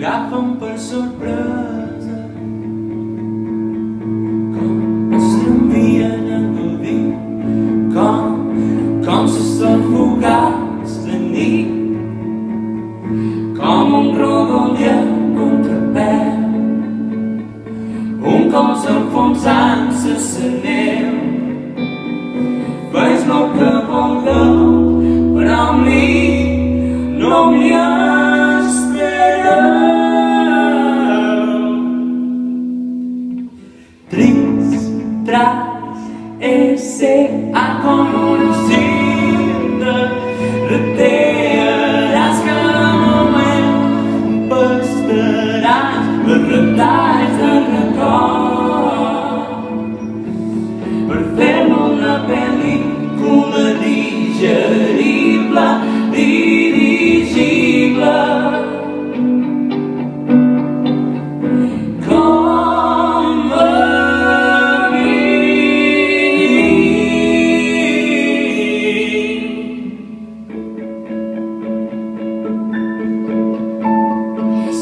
t'agafen per sorpresa, com es canvien en el dia, com s'estan fugats de nit, com un rodolí a contrapeu, un cos enfonsant-se a la neu. Fes el que vulgueu, però amb mi no m'hi espereu. Tras ese a com una cinta, retearàs cada moment, pastaràs els retalls de record per fer-me una pel·lícula digerible, dirigible.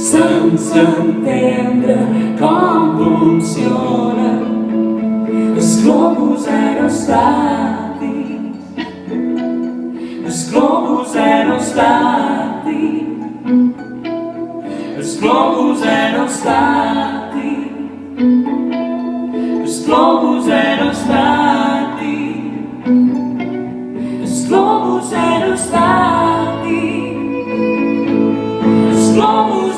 Sense entendre com funciona els globus aerostàtics, els globus aerostàtics, els globus aerostàtics, els globus aerostàtics, els globus aerostàtics, els globus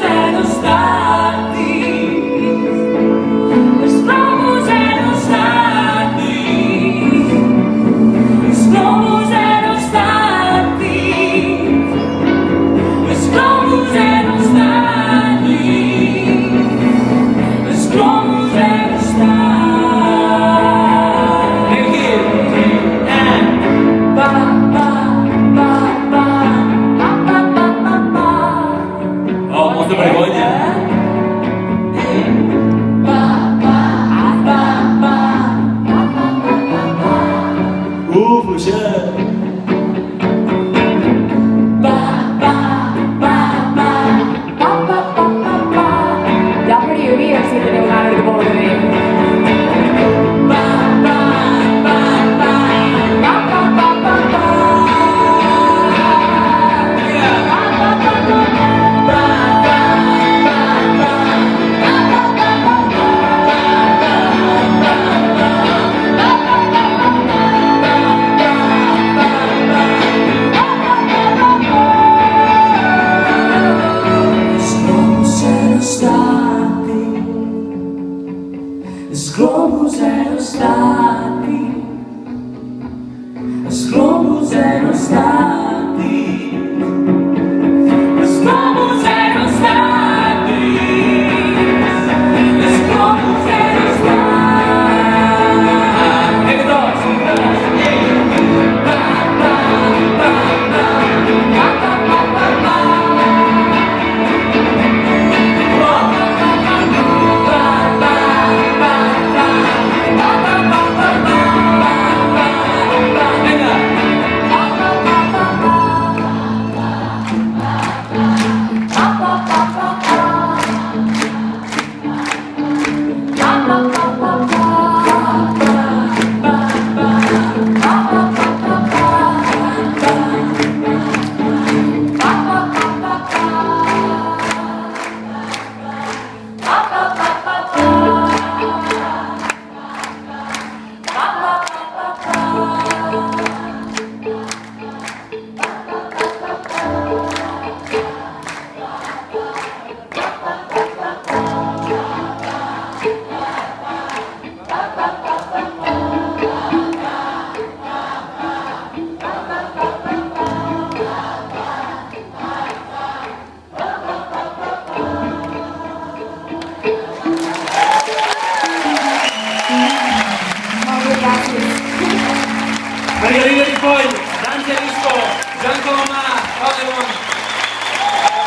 Margarida Ripoll, Dante Risco, Jan Colomà, Pau de Mont,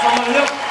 Sant Mateu.